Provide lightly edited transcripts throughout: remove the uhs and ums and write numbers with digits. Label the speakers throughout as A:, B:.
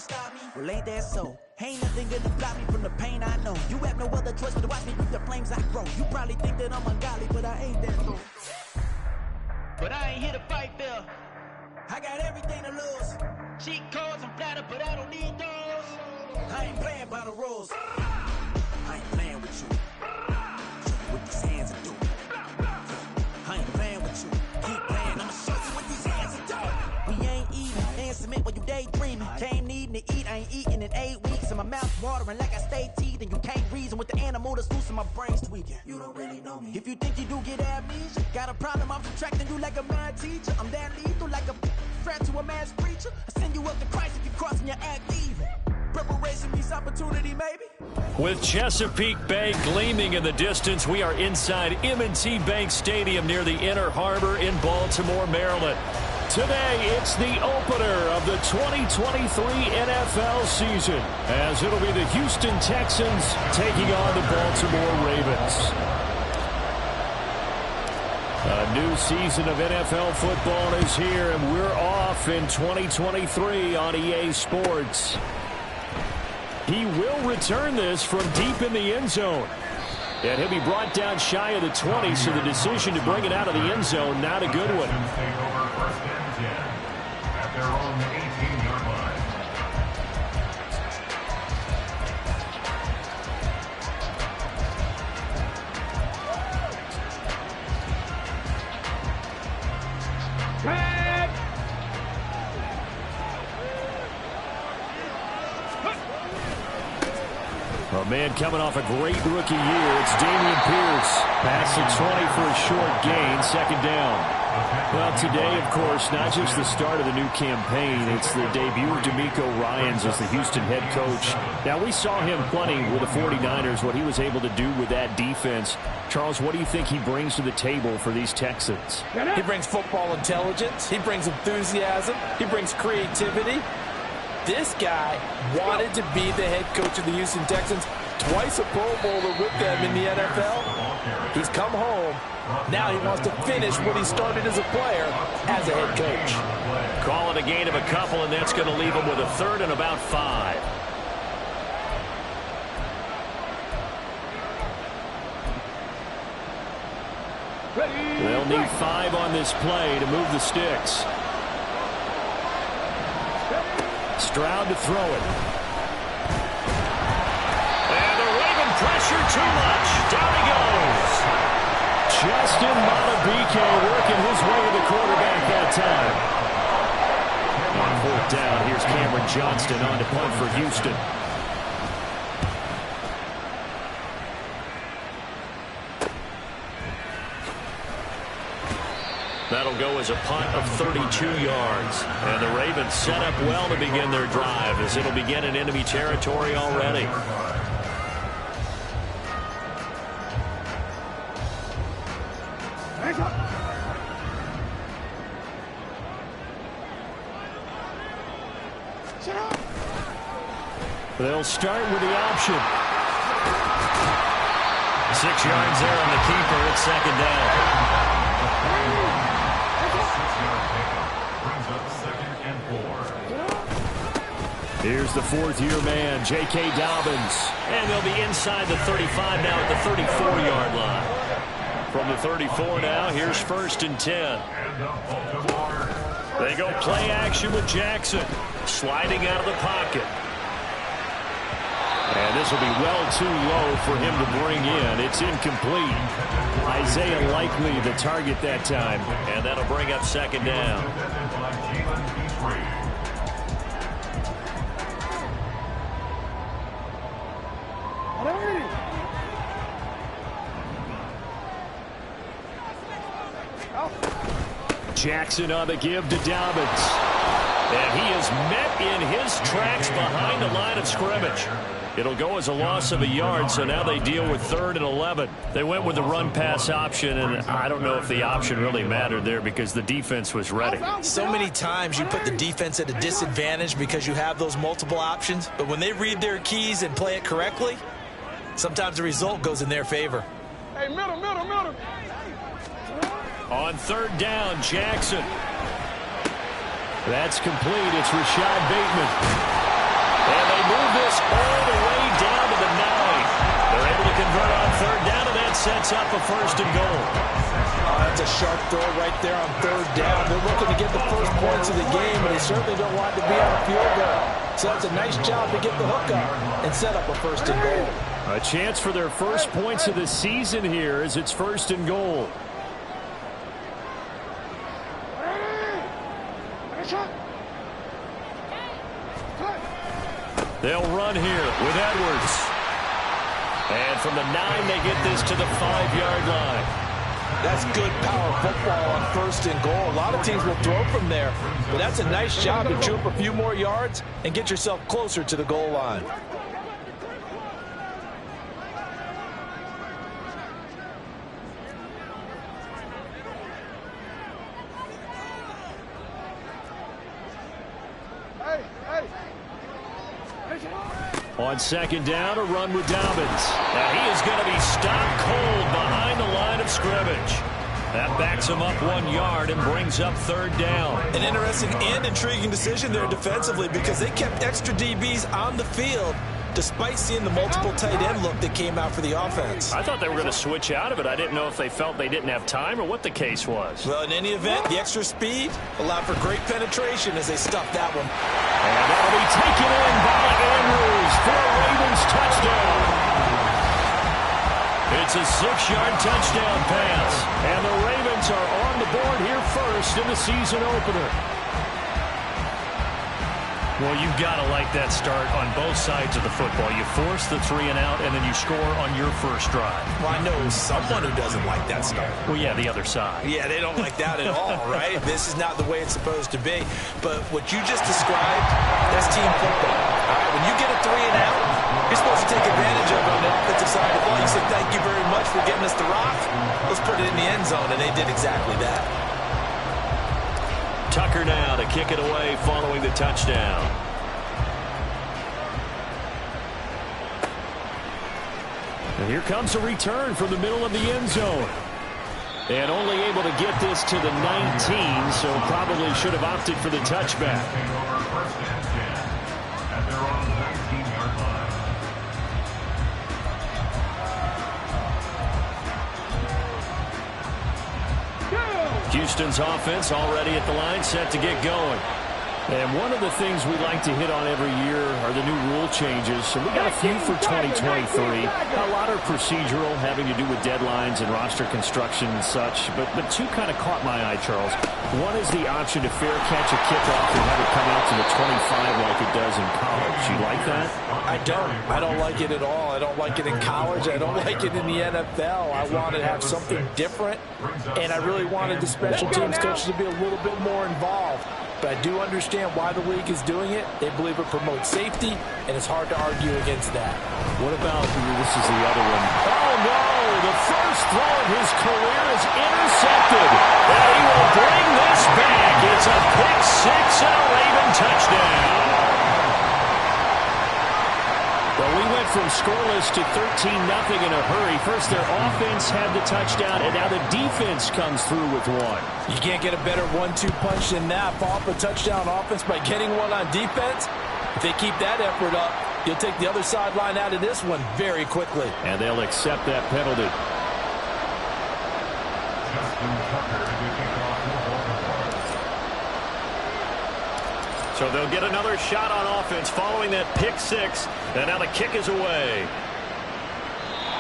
A: stop me. Well, ain't that so? Ain't nothing gonna stop me from the pain I know. You have no other choice but to watch me reap the flames I grow. You probably think that I'm ungodly, but I ain't that though. But I ain't here to fight there. I got everything to lose. Cheat codes and flatter, but I don't need those. I ain't playing by the rules. I ain't playing with you. Show you what these hands are doing. I ain't playing with you. Keep playing, I'ma show you what these hands are doing. We ain't eating, and submit when you daydreaming. Came needing to eat, I ain't eating in 8 weeks. And my mouth watering like I stay teeth. And you can't reason with the animal that's loose and my brain's tweaking. You don't really know me. If you think you do get amnesia, got a problem, I'm subtracting you like a mad teacher. I'm that lethal like a threat to a mass preacher. I send you up to Christ if you crossing your act even. Preparation meets opportunity, maybe.
B: With Chesapeake Bay gleaming in the distance, we are inside M&T Bank Stadium near the Inner Harbor in Baltimore, Maryland. Today, it's the opener of the 2023 NFL season, as it'll be the Houston Texans taking on the Baltimore Ravens. A new season of NFL football is here, and we're off in 2023 on EA Sports. He will return this from deep in the end zone. And he'll be brought down shy of the 20, so the decision to bring it out of the end zone, not a good one.
C: At their own 18-yard line.
B: A man coming off a great rookie year. It's Dameon Pierce. Past the 20 for a short gain. Second down. Well, today, of course, not just the start of the new campaign. It's the debut of DeMeco Ryans as the Houston head coach. Now, we saw him plenty with the 49ers, what he was able to do with that defense. Charles, what do you think he brings to the table for these Texans?
D: He brings football intelligence. He brings enthusiasm. He brings creativity. This guy wanted to be the head coach of the Houston Texans, twice a Pro Bowler with them in the NFL. He's come home. Now he wants to finish what he started as a player as a head coach.
B: Call it a gain of a couple, and that's going to leave him with a third and about 5. They'll need 5 on this play to move the sticks. Stroud to throw it. And the Raven pressure too much. Down he goes. Justin Madubuike working his way to the quarterback that time. On 4th down, here's Cameron Johnston on to punt for Houston. That'll go as a punt of 32 yards. And the Ravens set up well to begin their drive, as it'll begin in enemy territory already. They'll start with the option. 6 yards there on the keeper. It's second down. Here's the 4th-year man, J.K. Dobbins. And they'll be inside the 35 now at the 34-yard line. From the 34 now, here's 1st and 10. They go play action with Jackson. Sliding out of the pocket. And this will be well too low for him to bring in. It's incomplete. Isaiah Likely the target that time. And that'll bring up second down. Jackson on the give to Dobbins. And he is met in his tracks behind the line of scrimmage. It'll go as a loss of a yard, so now they deal with 3rd and 11. They went with the run-pass option, and I don't know if the option really mattered there because the defense was ready.
D: So many times you put the defense at a disadvantage because you have those multiple options, but when they read their keys and play it correctly, sometimes the result goes in their favor.
E: Hey, middle.
B: On 3rd down, Jackson. That's complete. It's Rashad Bateman. sets up a 1st and goal.
D: That's a sharp throw right there on 3rd down. They're looking to get the first points of the game, but they certainly don't want to be on a field goal. So that's a nice job to get the hook up and set up a 1st and goal.
B: A chance for their first points of the season here as it's 1st and goal. They'll run here with Edwards. And from the 9, they get this to the 5-yard line.
D: That's good power football on 1st and goal. A lot of teams will throw from there, but that's a nice job to chew up a few more yards and get yourself closer to the goal line.
B: On 2nd down, a run with Dobbins. Now he is going to be stopped cold behind the line of scrimmage. That backs him up 1 yard and brings up 3rd down.
D: An interesting and intriguing decision there defensively because they kept extra DBs on the field despite seeing the multiple tight end look that came out for the offense.
B: I thought they were going to switch out of it. I didn't know if they felt they didn't have time or what the case was.
D: Well, in any event, the extra speed allowed for great penetration as they stuffed that one.
B: And that'll be taken in by Andrews for a Ravens touchdown. It's a 6-yard touchdown pass. And the Ravens are on the board here first in the season opener. Well, you've got to like that start on both sides of the football. You force the 3 and out, and then you score on your first drive.
D: Well, I know someone who doesn't like that start.
B: Well, yeah, the other side.
D: Yeah, they don't like that at all, right? This is not the way it's supposed to be. But what you just described, that's team football. All right, when you get a 3 and out, you're supposed to take advantage of it on the offensive side of the ball. You say, thank you very much for getting us the rock. Let's put it in the end zone, and they did exactly that.
B: Tucker now to kick it away following the touchdown. And here comes a return from the middle of the end zone. And only able to get this to the 19, so probably should have opted for the touchback. Houston's offense already at the line, set to get going. And one of the things we like to hit on every year are the new rule changes. So we got a few for 2023. A lot are procedural, having to do with deadlines and roster construction and such. But two kind of caught my eye, Charles. One is the option to fair catch a kickoff and have it come out to the 25 like it does in college. You like that?
D: I don't. I don't like it at all. I don't like it in college. I don't like it in the NFL. I want to have something different. And I really wanted the special teams coaches to be a little bit more involved. But I do understand why the league is doing it. They believe it promotes safety, and it's hard to argue against that.
B: What about, this is the other one. Oh, no, the first throw of his career is intercepted. And he will bring this back. It's a pick 6 and a Raven touchdown. Well, we went from scoreless to 13-0 in a hurry. First, their offense had the touchdown, and now the defense comes through with one.
D: You can't get a better 1-2 punch than that. Follow up a touchdown offense by getting one on defense. If they keep that effort up, you'll take the other sideline out of this one very quickly.
B: And they'll accept that penalty. So they'll get another shot on offense following that pick 6. And now the kick is away.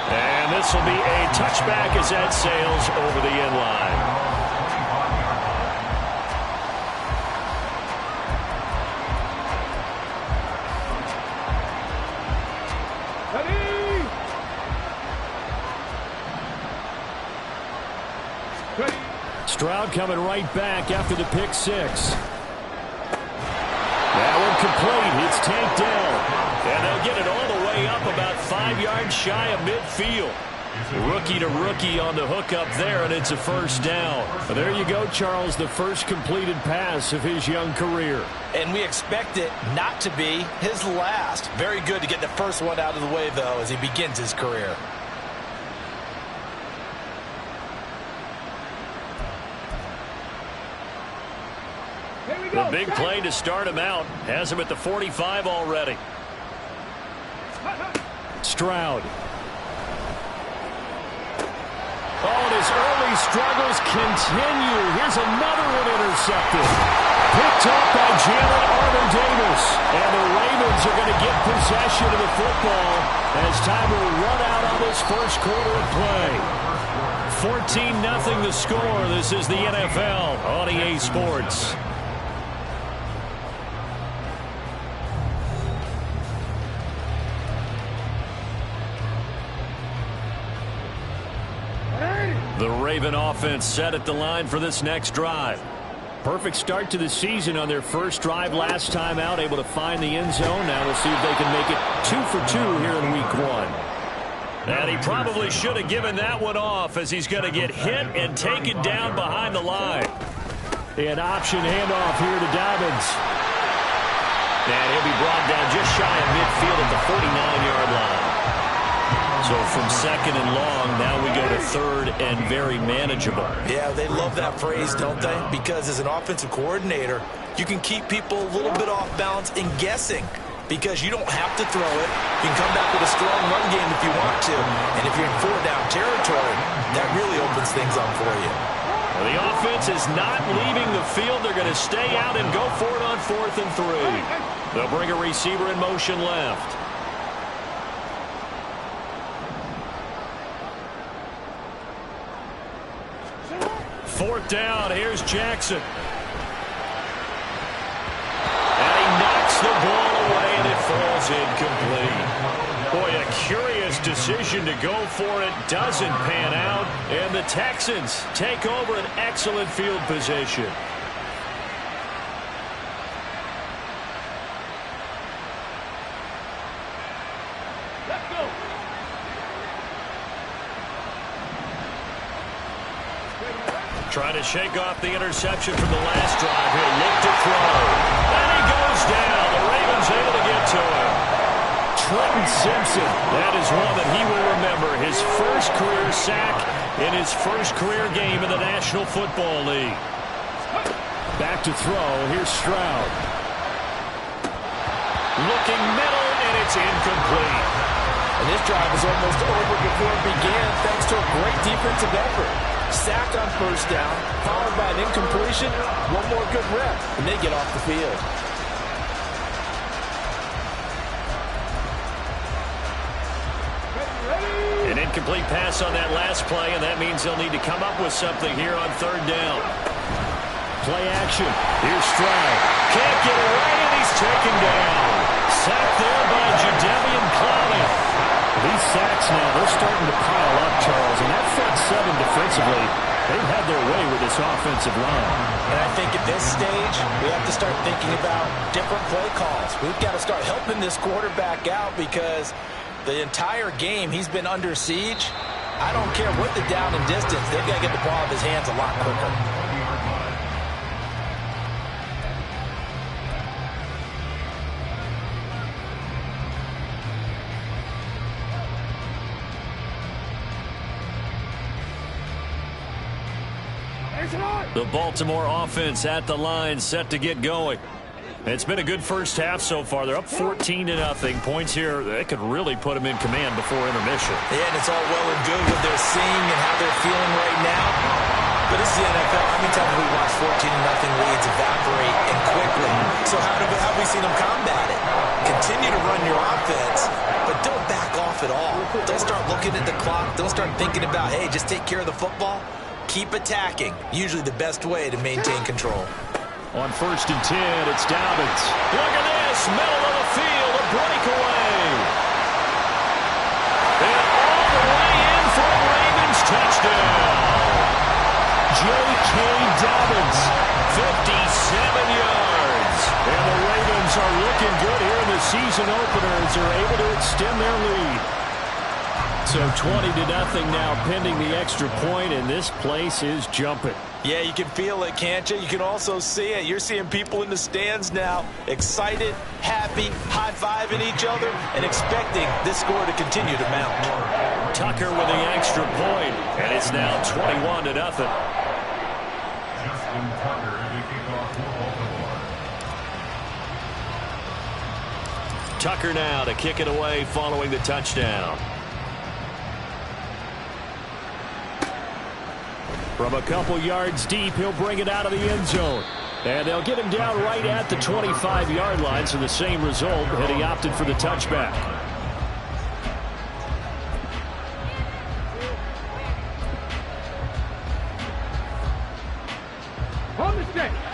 B: And this will be a touchback as that sails over the end line. Stroud coming right back after the pick 6. That one complete. It's tanked down. And they'll get it all the way up about 5 yards shy of midfield. Rookie to rookie on the hook up there, and it's a first down. Well, there you go, Charles, the first completed pass of his young career.
D: And we expect it not to be his last. Very good to get the first one out of the way, though, as he begins his career.
B: The big play to start him out has him at the 45 already. Oh, and his early struggles continue. Here's another one intercepted. Picked up by Jalen Armour-Davis. And the Ravens are going to get possession of the football as time will run out on this first quarter of play. 14-0 the score. This is the NFL on EA Sports. The Raven offense set at the line for this next drive. Perfect start to the season on their first drive last time out, able to find the end zone. Now we'll see if they can make it 2 for 2 here in week 1. And he probably should have given that one off as he's going to get hit and taken down behind the line. An option handoff here to Dobbins. And he'll be brought down just shy of midfield at the 49-yard line. So from second and long, now we go to third and very manageable.
D: Yeah, they love that phrase, don't they? Because as an offensive coordinator, you can keep people a little bit off balance and guessing because you don't have to throw it. You can come back with a strong run game if you want to. And if you're in 4-down territory, that really opens things up for you.
B: Well, the offense is not leaving the field. They're going to stay out and go for it on 4th and 3. They'll bring a receiver in motion left. Fourth down, here's Jackson. And he knocks the ball away, and it falls incomplete. Boy, a curious decision to go for it. Doesn't pan out, and the Texans take over an excellent field position. Let's go. Trying to shake off the interception from the last drive. He'll look to throw. And he goes down. The Ravens able to get to him. Trenton Simpson. That is one that he will remember. His first career sack in his first career game in the National Football League. Back to throw. Here's Stroud. Looking middle, and it's incomplete.
D: And this drive is almost over before it began thanks to a great defensive effort. Sacked on first down, followed by an incompletion, one more good rep, and they get off the field.
B: An incomplete pass on that last play, and that means they'll need to come up with something here on 3rd down. Play action. Here's Stroud. Can't get away, and he's taken down. Sacked there by Jadeveon Clowney. These sacks now, they're starting to pile up, Charles, and that front seven defensively, they've had their way with this offensive line.
D: And I think at this stage, we have to start thinking about different play calls. We've got to start helping this quarterback out because the entire game he's been under siege. I don't care what the down and distance, they've got to get the ball out of his hands a lot quicker.
B: The Baltimore offense at the line, set to get going. It's been a good first half so far. They're up 14-0. Points here, they could really put them in command before intermission.
D: Yeah, and it's all well and good what they're seeing and how they're feeling right now. But this is the NFL. How many times have we watched 14-0 leads evaporate and quickly? So how have we seen them combat it? Continue to run your offense, but don't back off at all. Don't start looking at the clock. Don't start thinking about, hey, just take care of the football. Keep attacking. Usually the best way to maintain control.
B: On 1st and 10, it's Dobbins. Look at this, middle of the field, a breakaway. And all the way in for a Ravens touchdown. J.K. Dobbins, 57 yards. And the Ravens are looking good here in the season opener as they're able to extend their lead. So 20-0 now pending the extra point, and this place is jumping.
D: Yeah, you can feel it, can't you? You can also see it. You're seeing people in the stands now, excited, happy, high-fiving each other, and expecting this score to continue to mount.
B: Tucker with the extra point, and it's now 21-0.
C: Justin Tucker is the kickoff for Baltimore.
B: Tucker now to kick it away following the touchdown. From a couple yards deep, he'll bring it out of the end zone. And they'll get him down right at the 25-yard line, so the same result, and he opted for the touchback.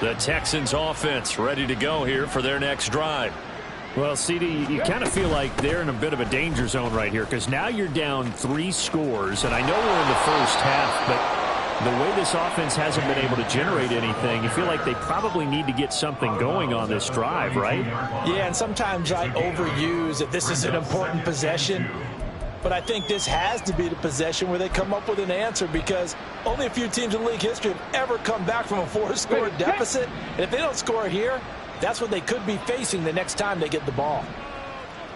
B: The Texans offense ready to go here for their next drive. Well, CD, you kind of feel like they're in a bit of a danger zone right here because now you're down 3 scores, and I know we're in the first half, but the way this offense hasn't been able to generate anything, you feel like they probably need to get something going on this drive, right?
D: Yeah, and sometimes I overuse that this is an important possession. But I think this has to be the possession where they come up with an answer because only a few teams in league history have ever come back from a 4-score deficit. And if they don't score here, that's what they could be facing the next time they get the ball.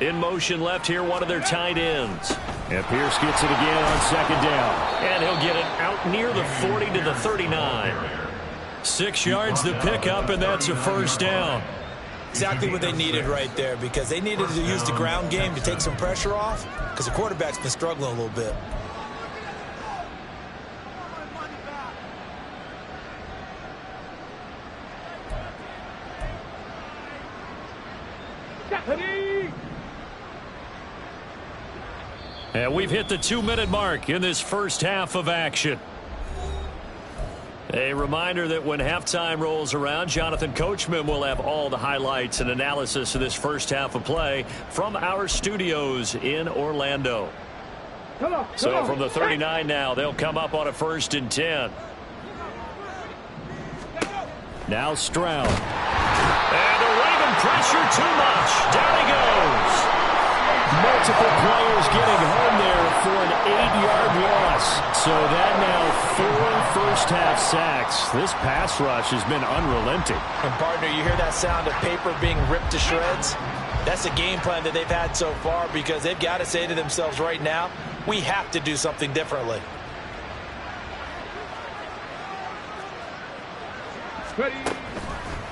B: In motion left here, one of their tight ends. And Pierce gets it again on second down. And he'll get it out near the 40 to the 39. 6 yards the pickup, and that's a first down.
D: Exactly what they needed right there because they needed to use the ground game to take some pressure off because the quarterback's been struggling a little bit.
B: And we've hit the 2-minute mark in this first half of action. A reminder that when halftime rolls around, Jonathan Coachman will have all the highlights and analysis of this first half of play from our studios in Orlando. So from the 39 now, they'll come up on a 1st and 10. Now Stroud. And the Raven pressure too much. Down he goes. Multiple players getting home there for an 8-yard loss. So that now 4 first-half sacks. This pass rush has been unrelenting.
D: And, partner, you hear that sound of paper being ripped to shreds? That's the game plan that they've had so far because they've got to say to themselves right now, we have to do something differently.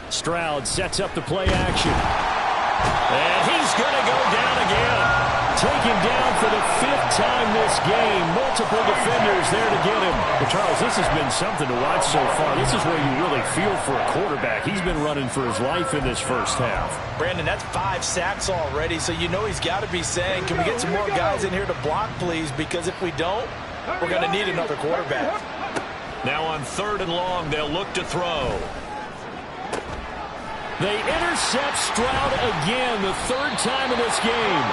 B: Stroud sets up the play action. And he's going to go down again. Taken down for the 5th time this game. Multiple defenders there to get him. But Charles, this has been something to watch so far. This is where you really feel for a quarterback. He's been running for his life in this first half.
D: Brandon, that's 5 sacks already, so you know he's got to be saying, can we get some more guys in here to block, please? Because if we don't, we're going to need another quarterback.
B: Now on 3rd and long, they'll look to throw. They intercept Stroud again, the 3rd time in this game.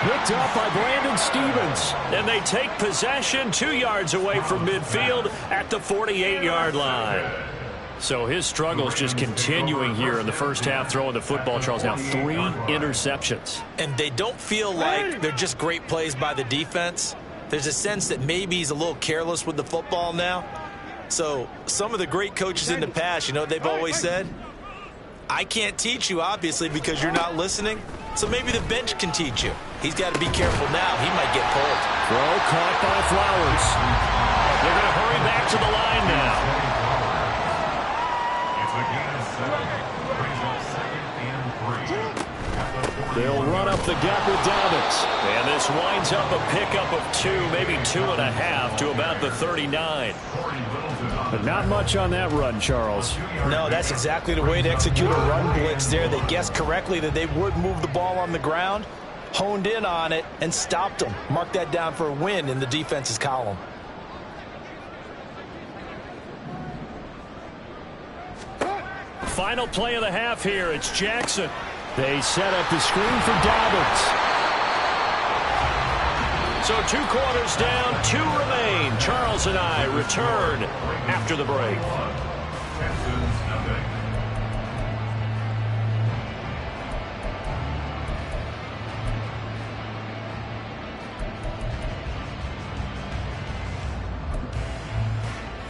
B: Picked up by Brandon Stevens. And they take possession 2 yards away from midfield at the 48-yard line. So his struggles just continuing here in the first half throwing the football, Charles. Now 3 interceptions.
D: And they don't feel like they're just great plays by the defense. There's a sense that maybe he's a little careless with the football now. So some of the great coaches in the past, you know what they've always said? I can't teach you, obviously, because you're not listening. So maybe the bench can teach you. He's got to be careful now. He might get pulled.
B: Throw caught by Flowers. They're going to hurry back to the line now.
C: It's a gain of 7. Brings up 2nd and 3.
B: They'll run up the gut with Dobbins. And this winds up a pickup of 2, maybe 2.5 to about the 39. But not much on that run, Charles.
D: No, that's exactly the way to execute a run blitz there. They guessed correctly that they would move the ball on the ground, honed in on it, and stopped them. Mark that down for a win in the defense's column.
B: Final play of the half here. It's Jackson. They set up the screen for Dobbins. So 2 quarters down, 2 remain. Charles and I return after the break.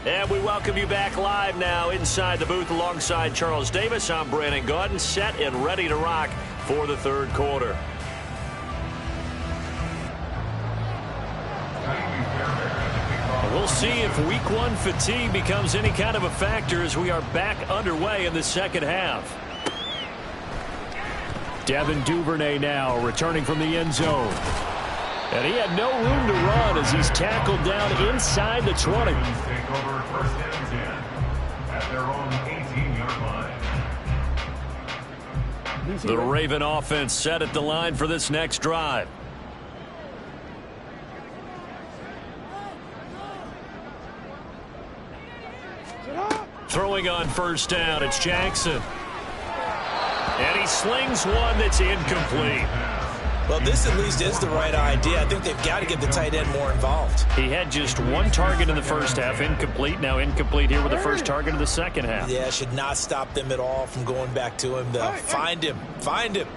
B: And we welcome you back live now inside the booth alongside Charles Davis. I'm Brandon Gaudin, set and ready to rock for the 3rd quarter. We'll see if week 1 fatigue becomes any kind of a factor as we are back underway in the second half. Devin Duvernay now returning from the end zone. And he had no room to run as he's tackled down inside the 20.
C: Take over first and 10 at their own 18-yard line.
B: The Raven offense set at the line for this next drive. Throwing on first down, it's Jackson. And he slings one that's incomplete.
D: Well, this at least is the right idea. I think they've got to get the tight end more involved.
B: He had just one target in the first half, incomplete. Now incomplete here with the first target of the second half.
D: Yeah, should not stop them at all from going back to him, though. Find him. Find him.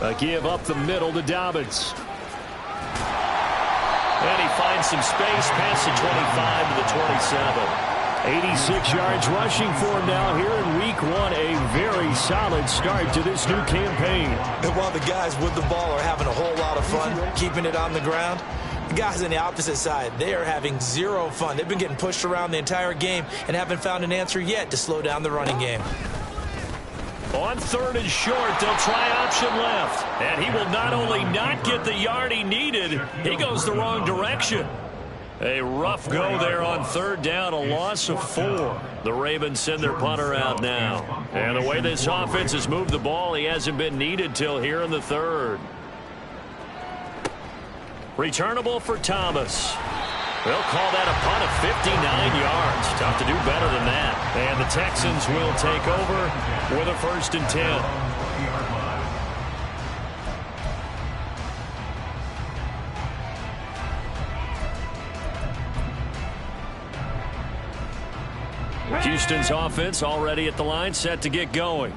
B: A give up the middle to Dobbins. And he finds some space past the 25 to the 27. 86 yards rushing for him now here in week 1. A very solid start to this new campaign.
D: And while the guys with the ball are having a whole lot of fun keeping it on the ground, the guys on the opposite side, they are having zero fun. They've been getting pushed around the entire game and haven't found an answer yet to slow down the running game.
B: On third and short, they'll try option left. And he will not only not get the yard he needed, he goes the wrong direction. A rough go there on third down, a loss of 4. The Ravens send their punter out now. And the way this offense has moved the ball, he hasn't been needed till here in the third. Returnable for Thomas. They'll call that a punt of 59 yards. Tough to do better than that. And the Texans will take over with a first and 10. Houston's offense already at the line, set to get going.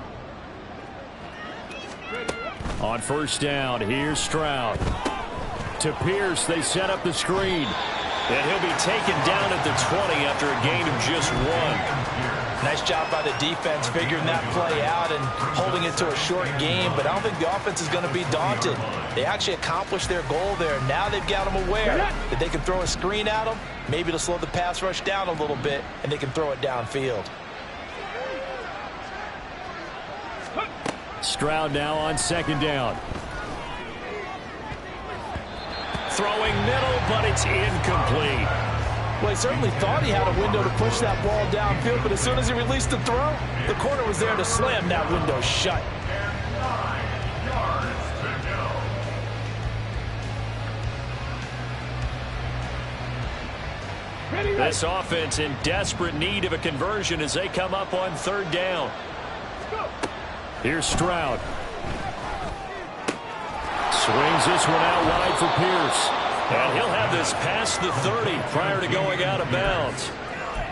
B: On first down, here's Stroud. To Pierce, they set up the screen. And he'll be taken down at the 20 after a gain of just 1.
D: Nice job by the defense figuring that play out and holding it to a short game, but I don't think the offense is going to be daunted. They actually accomplished their goal there. Now they've got them aware that they can throw a screen at them, maybe to slow the pass rush down a little bit, and they can throw it downfield.
B: Stroud now on second down. Throwing middle, but it's incomplete.
D: Well, he certainly thought he had a window to push that ball downfield, but as soon as he released the throw, the corner was there to slam that window shut.
B: This offense in desperate need of a conversion as they come up on third down. Here's Stroud. Swings this one out wide for Pierce. And he'll have this past the 30 prior to going out of bounds.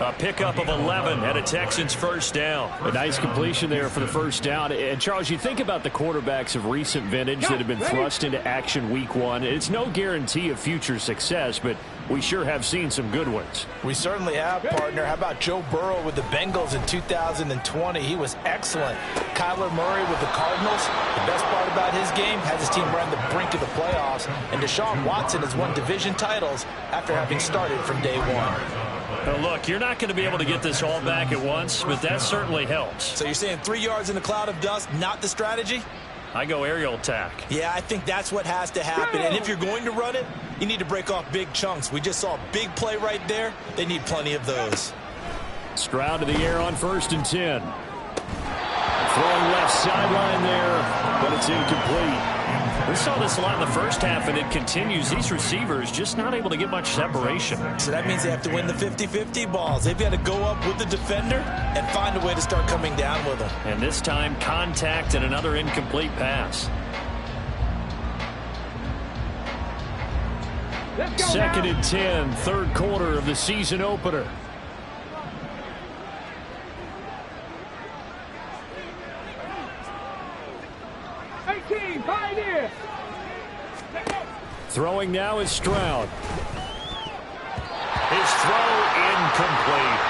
B: A pickup of 11 and a Texans first down. A nice completion there for the first down. And, Charles, you think about the quarterbacks of recent vintage that have been thrust into action week 1. It's no guarantee of future success, but we sure have seen some good ones.
D: We certainly have, partner. How about Joe Burrow with the Bengals in 2020? He was excellent. Kyler Murray with the Cardinals. The best part about his game has his team right on the brink of the playoffs. And Deshaun Watson has won division titles after having started from day 1.
B: Now look, you're not going to be able to get this all back at once, but that certainly helps.
D: So you're saying 3 yards in a cloud of dust, not the strategy?
B: I go aerial attack.
D: Yeah, I think that's what has to happen. And if you're going to run it, you need to break off big chunks. We just saw a big play right there. They need plenty of those.
B: Stroud to the air on first and 10. Throwing left sideline there, but it's incomplete. We saw this a lot in the first half, and it continues. These receivers just not able to get much separation.
D: So that means they have to win the 50-50 balls. They've got to go up with the defender and find a way to start coming down with them.
B: And this time, contact and another incomplete pass. Second and 10, third quarter of the season opener. Throwing now is Stroud. His throw incomplete.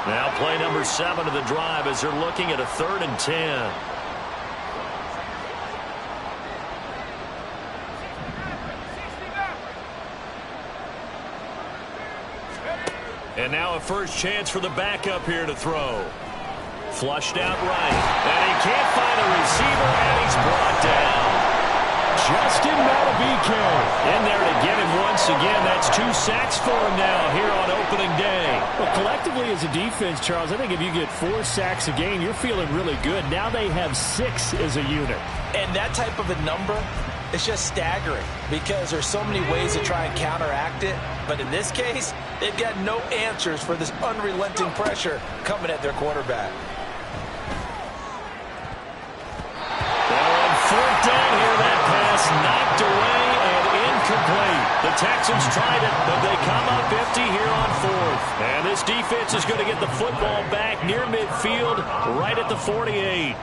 B: Now play number 7 of the drive as they're looking at a 3rd and 10. And now a first chance for the backup here to throw. Flushed out right. And he can't find a receiver, and he's brought down. Justin Matabike in there to get him once again. That's 2 sacks for him now here on opening day.
E: Well, collectively as a defense, Charles, I think if you get 4 sacks a game, you're feeling really good. Now they have 6 as a unit.
D: And that type of a number, it's just staggering because there's so many ways to try and counteract it. But in this case, they've got no answers for this unrelenting pressure coming at their quarterback.
B: Fourth down here, that pass knocked away and incomplete. The Texans tried it, but they come up empty here on 4th. And this defense is going to get the football back near midfield, right at the 48.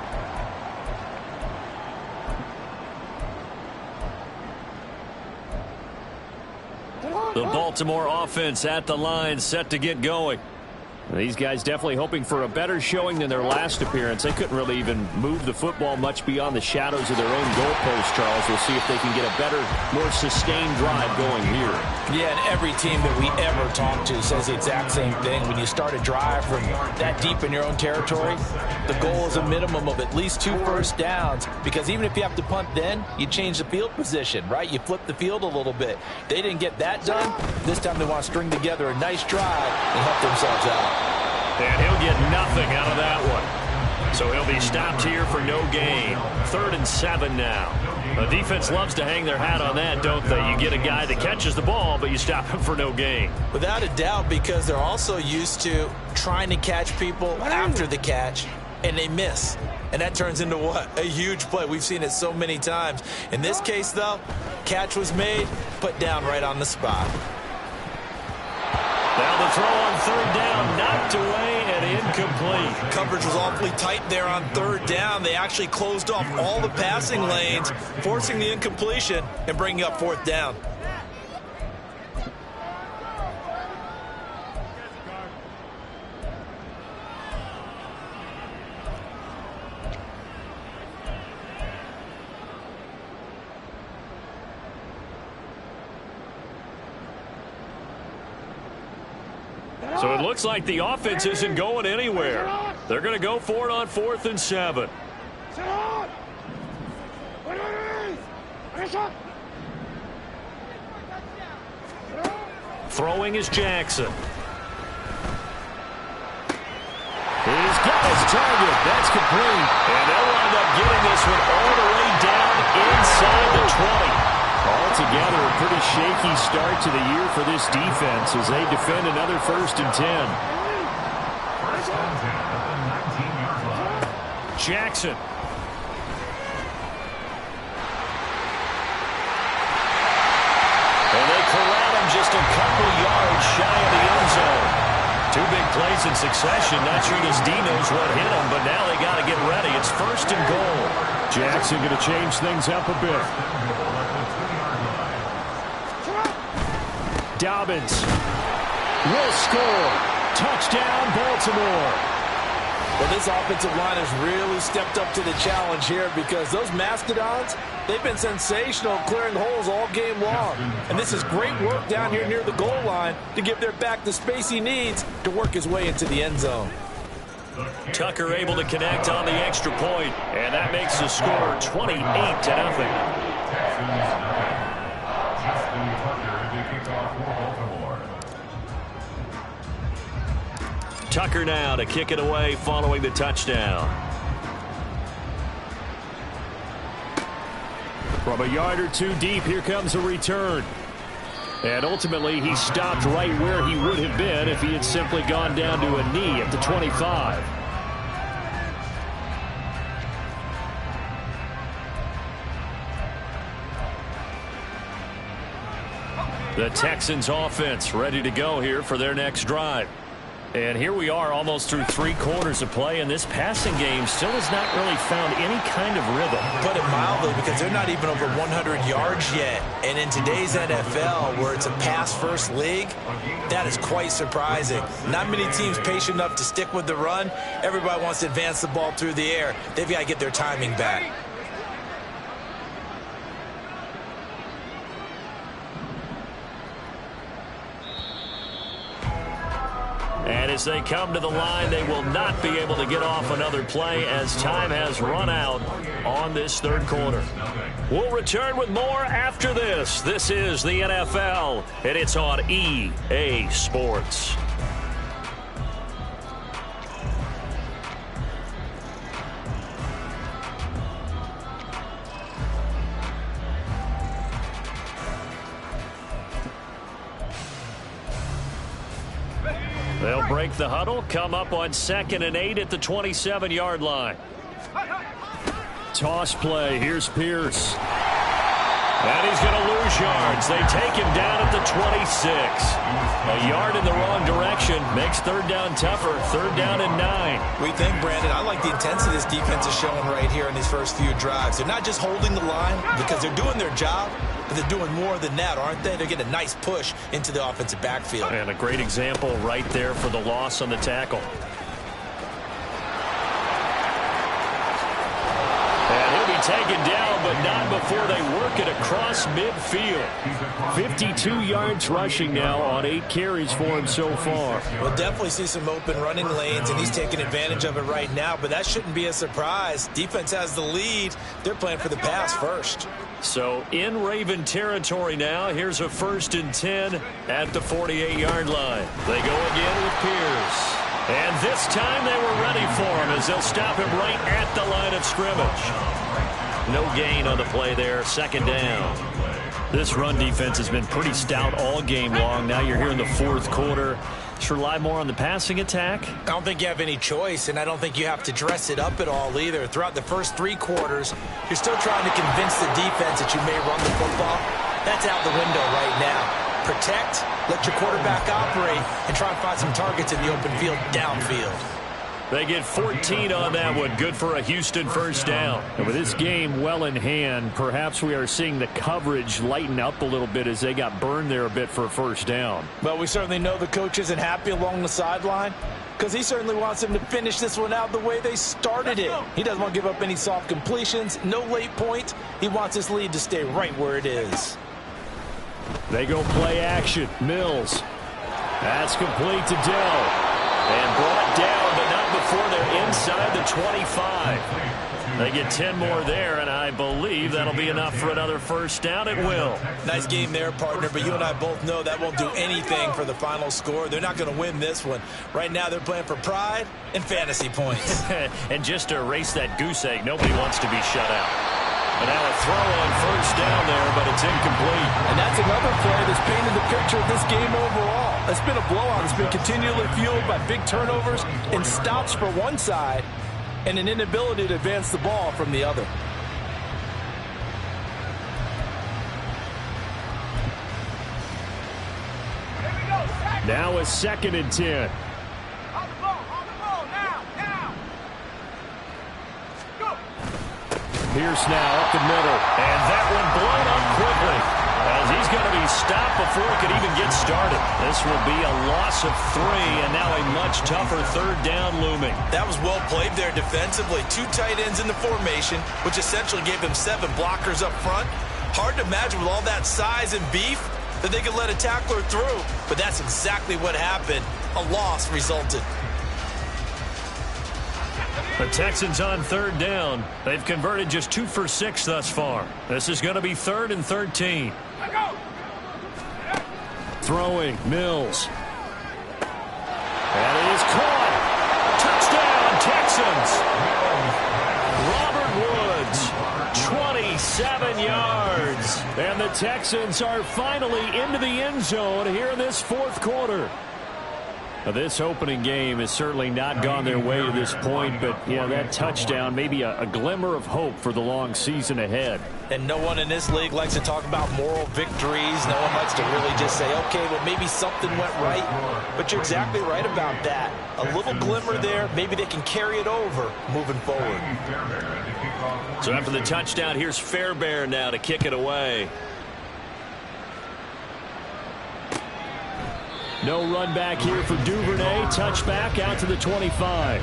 B: The Baltimore offense at the line, set to get going.
E: These guys definitely hoping for a better showing than their last appearance. They couldn't really even move the football much beyond the shadows of their own goalpost, Charles. We'll see if they can get a better, more sustained drive going here.
D: Yeah, and every team that we ever talk to says the exact same thing. When you start a drive from that deep in your own territory, the goal is a minimum of at least 2 first downs, because even if you have to punt then, you change the field position, right? You flip the field a little bit. They didn't get that done. This time they want to string together a nice drive and help themselves out.
B: And he'll get nothing out of that one. So he'll be stopped here for no gain. 3rd and 7 now. The defense loves to hang their hat on that, don't they? You get a guy that catches the ball, but you stop him for no gain.
D: Without a doubt, because they're also used to trying to catch people after the catch, and they miss. And that turns into what? A huge play. We've seen it so many times. In this case, though, catch was made, put down right on the spot.
B: Now the throw on 3rd down, knocked away and incomplete.
D: Coverage was awfully tight there on 3rd down. They actually closed off all the passing lanes, forcing the incompletion and bringing up 4th down.
B: So it looks like the offense isn't going anywhere. They're going to go for it on 4th and 7. Throwing is Jackson. He's got his target. That's complete. And they'll wind up getting this one all the way down inside the 20. Altogether, a pretty shaky start to the year for this defense as they defend another 1st and 10. Jackson. And they corral him just a couple yards shy of the end zone. 2 big plays in succession. Not sure this D knows what hit him, but now they got to get ready. It's 1st and goal.
E: Jackson going to change things up a bit. Dobbins will score. Touchdown, Baltimore.
D: Well, this offensive line has really stepped up to the challenge here because those Mastodons, they've been sensational clearing holes all game long. And this is great work down here near the goal line to give their back the space he needs to work his way into the end zone.
B: Tucker able to connect on the extra point, and that makes the score 28-0. Tucker now to kick it away following the touchdown.
E: From a yard or 2 deep, here comes a return. And ultimately, he stopped right where he would have been if he had simply gone down to a knee at the 25.
B: The Texans offense ready to go here for their next drive. And here we are almost through 3 quarters of play, and this passing game still has not really found any kind of rhythm.
D: Put it mildly, because they're not even over 100 yards yet. And in today's NFL, where it's a pass-first league, that is quite surprising. Not many teams patient enough to stick with the run. Everybody wants to advance the ball through the air. They've got to get their timing back.
E: And as they come to the line, they will not be able to get off another play as time has run out on this third quarter. We'll return with more after this. This is the NFL, and it's on EA Sports. They'll break the huddle, come up on 2nd and 8 at the 27-yard line. Toss play. Here's Pierce. And he's going to lose yards. They take him down at the 26. A yard in the wrong direction makes third down tougher. 3rd down and 9.
D: We think, Brandon, I like the intensity this defense is showing right here in these first few drives. They're not just holding the line because they're doing their job, but they're doing more than that, aren't they? They're getting a nice push into the offensive backfield.
E: And a great example right there for the loss on the tackle. Taken down, but not before they work it across midfield. 52 yards rushing now on 8 carries for him so far.
D: We'll definitely see some open running lanes, and he's taking advantage of it right now, but that shouldn't be a surprise. Defense has the lead. They're playing for the pass first.
E: So in Raven territory now. Here's a 1st and 10 at the 48-yard line. They go again with Pierce. And this time they were ready for him as they'll stop him right at the line of scrimmage. No gain on the play there. 2nd down. This run defense has been pretty stout all game long. Now you're here in the 4th quarter. Should rely more on the passing attack?
D: I don't think you have any choice, and I don't think you have to dress it up at all either. Throughout the first 3 quarters, you're still trying to convince the defense that you may run the football. That's out the window right now. Protect, let your quarterback operate, and try and find some targets in the open field downfield.
E: They get 14 on that one. Good for a Houston 1st down. And with this game well in hand, perhaps we are seeing the coverage lighten up a little bit as they got burned there a bit for a 1st down.
D: Well, we certainly know the coach isn't happy along the sideline because he certainly wants them to finish this one out the way they started it. He doesn't want to give up any soft completions, no late point. He wants this lead to stay right where it is.
E: They go play action. Mills. That's complete to Dell. And brought down, but not before they're inside the 25. They get 10 more there, and I believe that'll be enough for another 1st down. It will.
D: Nice game there, partner, but you and I both know that won't do anything for the final score. They're not going to win this one. Right now they're playing for pride and fantasy points.
E: And just to erase that goose egg, nobody wants to be shut out. And now a throw on 1st down there, but it's incomplete.
D: And that's another play that's painted the picture of this game overall. It's been a blowout. It's been continually fueled by big turnovers and stops for one side and an inability to advance the ball from the other.
E: Now a 2nd and 10. Pierce now up the middle, and that one blown up quickly as he's going to be stopped before he could even get started. This will be a loss of 3, and now a much tougher 3rd down looming.
D: That was well played there defensively. 2 tight ends in the formation, which essentially gave them 7 blockers up front. Hard to imagine with all that size and beef that they could let a tackler through, but that's exactly what happened. A loss resulted.
E: The Texans on 3rd down. They've converted just 2 for 6 thus far. This is going to be 3rd and 13. Throwing, Mills. And it is caught. Touchdown, Texans. Robert Woods, 27 yards. And the Texans are finally into the end zone here in this 4th quarter. Now, this opening game has certainly not gone their way to this point, but, yeah, that touchdown, maybe a glimmer of hope for the long season ahead.
D: And no one in this league likes to talk about moral victories. No one likes to really just say, okay, well, maybe something went right. But you're exactly right about that. A little glimmer there. Maybe they can carry it over moving forward.
E: So after the touchdown, here's Fairbairn now to kick it away. No run back here for Duvernay. Touchback out to the 25.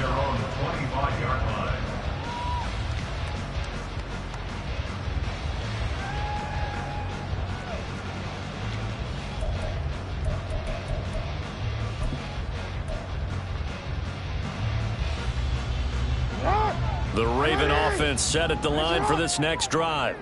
E: The Raven offense set at the line for this next drive.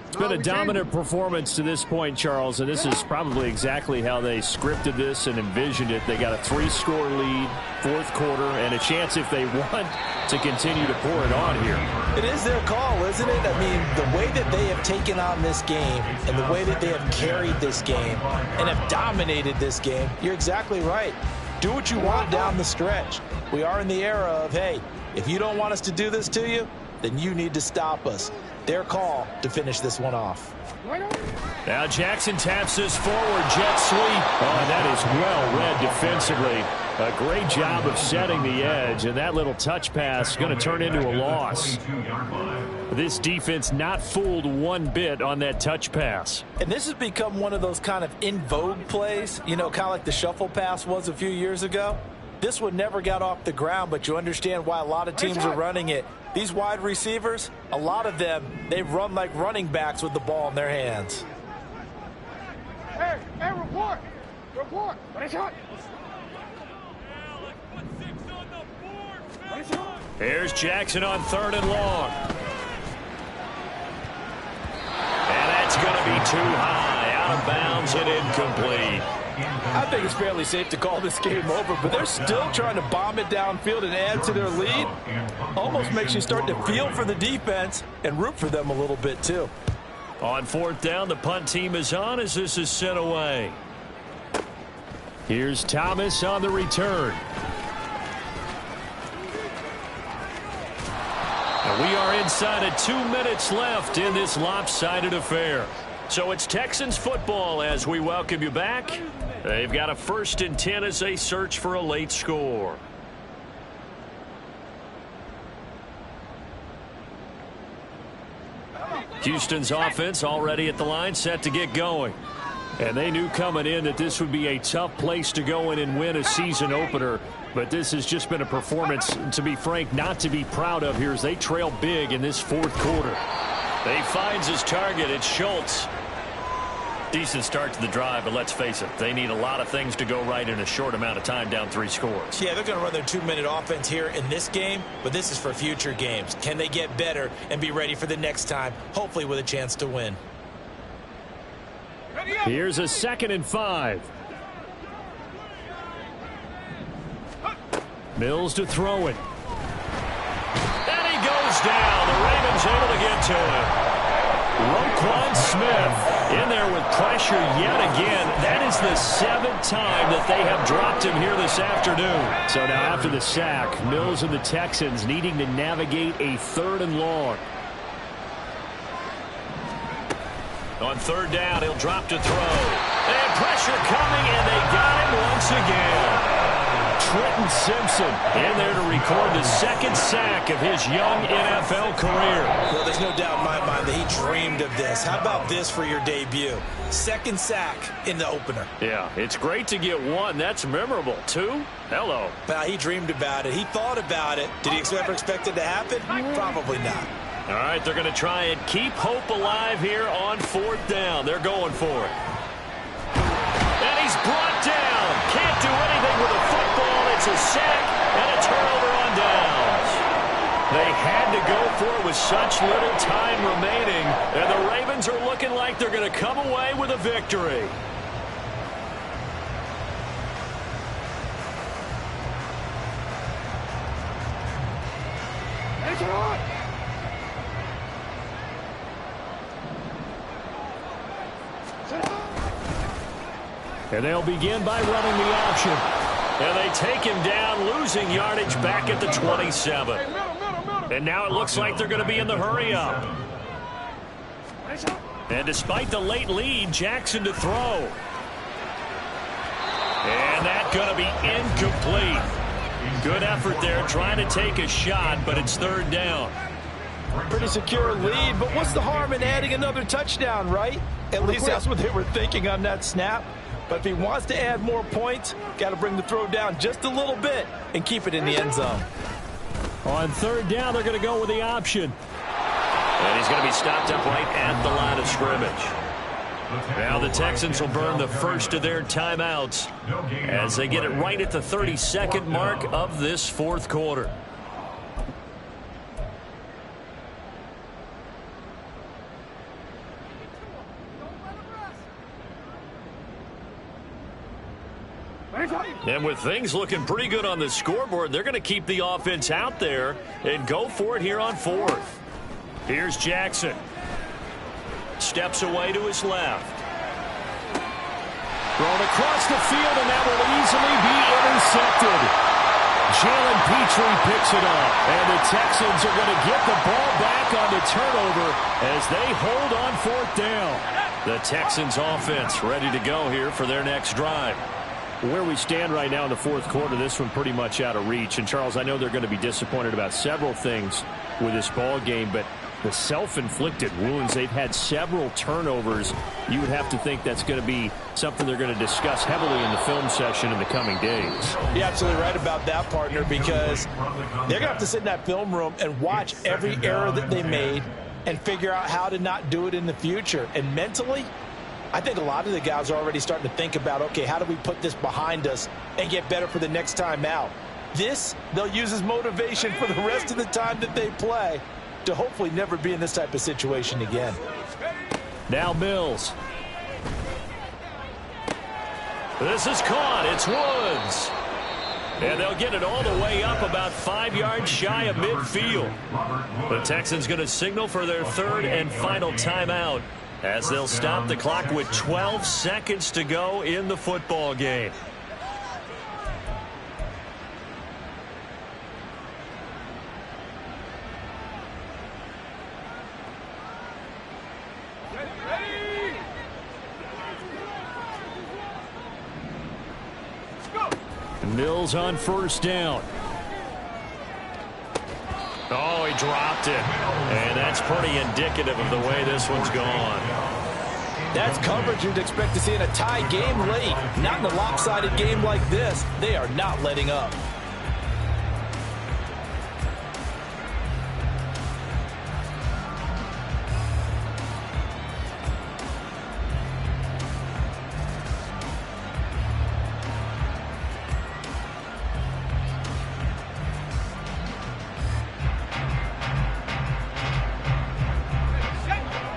B: It's been a dominant performance to this point, Charles, and this is probably exactly how they scripted this and envisioned it. They got a 3-score lead, fourth quarter, and a chance if they want to continue to pour it on here.
D: It is their call, isn't it? I mean, the way that they have taken on this game and the way that they have carried this game and have dominated this game, you're exactly right. Do what you want down the stretch. We are in the era of, hey, if you don't want us to do this to you, then you need to stop us. Their call to finish this one off.
B: Now Jackson taps this forward, jet sweep. Oh, that is well read defensively. A great job of setting the edge, and that little touch pass is going to turn into a loss. This defense not fooled one bit on that touch pass.
D: And this has become one of those kind of in vogue plays, you know, kind of like the shuffle pass was a few years ago. This one never got off the ground, but you understand why a lot of teams are running it. These wide receivers, a lot of them, they run like running backs with the ball in their hands.
F: Hey, report! Report!
B: Here's Jackson on 3rd and long. And that's going to be too high, out of bounds and incomplete.
D: I think it's fairly safe to call this game over, but they're still trying to bomb it downfield and add to their lead. Almost makes you start to feel for the defense and root for them a little bit too.
B: On 4th down, the punt team is on as this is sent away. Here's Thomas on the return. And we are inside of 2 minutes left in this lopsided affair. So it's Texans football as we welcome you back. They've got a 1st and 10 as they search for a late score. Houston's offense already at the line, set to get going. And they knew coming in that this would be a tough place to go in and win a season opener. But this has just been a performance, to be frank, not to be proud of here as they trail big in this 4th quarter. They finds his target. It's Schultz. Decent start to the drive, but let's face it, they need a lot of things to go right in a short amount of time, down 3 scores.
D: Yeah, they're going to run their 2-minute offense here in this game, but this is for future games. Can they get better and be ready for the next time, hopefully with a chance to win?
B: Here's a 2nd and 5. Mills to throw it. And he goes down. The Ravens able to get to him. Guant1 Smith in there with pressure yet again. That is the 7th time that they have dropped him here this afternoon. So now after the sack, Mills and the Texans needing to navigate a 3rd and long. On 3rd down, he'll drop to throw. And pressure coming, and they got him once again. Trenton Simpson in there to record the 2nd sack of his young NFL career.
D: Well, there's no doubt in my mind that he dreamed of this. How about this for your debut? 2nd sack in the opener.
B: Yeah, it's great to get 1. That's memorable. 2? Hello.
D: Well, he dreamed about it. He thought about it. Did he ever expect it to happen? Probably not.
B: All right, they're going to try and keep hope alive here on 4th down. They're going for it. And he's brought down. Can't do anything with a football. It's a sack and a turnover on downs. They had to go for it with such little time remaining, and the Ravens are looking like they're going to come away with a victory. And they'll begin by running the option. And they take him down, losing yardage back at the 27. And now it looks like they're going to be in the hurry-up. And despite the late lead, Jackson to throw. And that's going to be incomplete. Good effort there, trying to take a shot, but it's 3rd down.
D: Pretty secure lead, but what's the harm in adding another touchdown, right? At least that's what they were thinking on that snap. But if he wants to add more points, got to bring the throw down just a little bit and keep it in the end zone.
B: On 3rd down, they're going to go with the option.
E: And he's going to be stopped up right at the line of scrimmage. Now the Texans will burn the first of their timeouts as they get it right at the 32nd mark of this 4th quarter.
B: And with things looking pretty good on the scoreboard, they're going to keep the offense out there and go for it here on fourth. Here's Jackson. Steps away to his left. Thrown across the field, and that will easily be intercepted. Jalen Petrie picks it up, and the Texans are going to get the ball back on the turnover as they hold on fourth down. The Texans offense ready to go here for their next drive. Where we stand right now in the fourth quarter, this one pretty much out of reach. And, Charles, I know they're going to be disappointed about several things with this ball game, but the self-inflicted wounds, they've had several turnovers. You would have to think that's going to be something they're going to discuss heavily in the film session in the coming days.
D: You're absolutely right about that, partner, because they're going to have to sit in that film room and watch every error that they made and figure out how to not do it in the future. And mentally, I think a lot of the guys are already starting to think about, okay, how do we put this behind us and get better for the next time out? This, they'll use as motivation for the rest of the time that they play to hopefully never be in this type of situation again.
B: Now Mills. This is caught. It's Woods. And they'll get it all the way up about 5 yards shy of midfield. The Texans going to signal for their third and final timeout as they'll stop the clock with 12 seconds to go in the football game. Mills on first down. Oh, he dropped it. And that's pretty indicative of the way this one's gone.
D: That's coverage you'd expect to see in a tie game late. Not in a lopsided game like this. They are not letting up.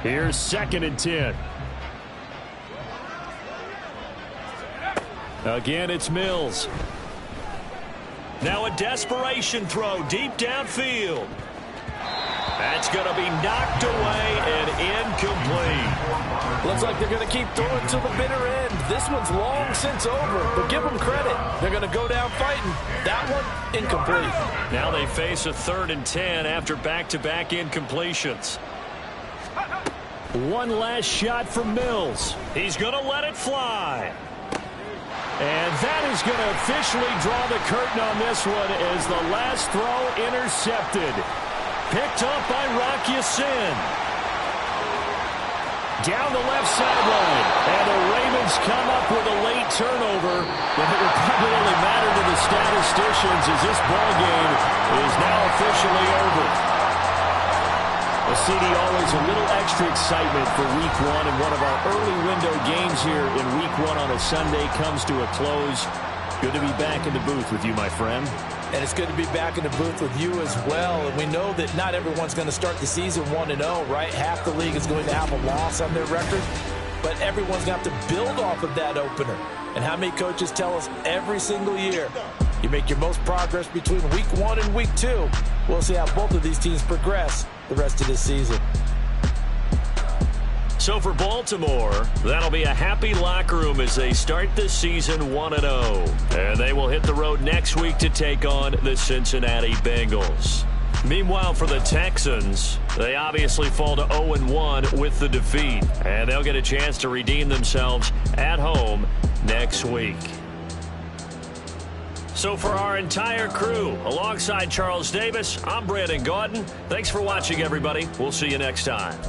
B: Here's 2nd and 10. Again, it's Mills. Now a desperation throw deep downfield. That's going to be knocked away and incomplete.
D: Looks like they're going to keep throwing to the bitter end. This one's long since over, but give them credit. They're going to go down fighting. That one, incomplete.
B: Now they face a 3rd and 10 after back-to-back incompletions. One last shot from Mills. He's going to let it fly. And that is going to officially draw the curtain on this one as the last throw intercepted. Picked up by Rock Ya-Sin. Down the left sideline. And the Ravens come up with a late turnover. But it will probably only matter to the statisticians as this ball game is now officially over. Well, CD, always a little extra excitement for Week 1, and one of our early window games here in Week 1 on a Sunday comes to a close. Good to be back in the booth with you, my friend.
D: And it's good to be back in the booth with you as well. And we know that not everyone's going to start the season 1-0, right? Half the league is going to have a loss on their record, but everyone's going to have to build off of that opener. And how many coaches tell us every single year, you make your most progress between Week 1 and Week 2. We'll see how both of these teams progress the rest of this season.
B: So for Baltimore, that'll be a happy locker room as they start this season 1-0. And they will hit the road next week to take on the Cincinnati Bengals. Meanwhile, for the Texans, they obviously fall to 0-1 with the defeat. And they'll get a chance to redeem themselves at home next week. So for our entire crew, alongside Charles Davis, I'm Brandon Gaudin. Thanks for watching, everybody. We'll see you next time.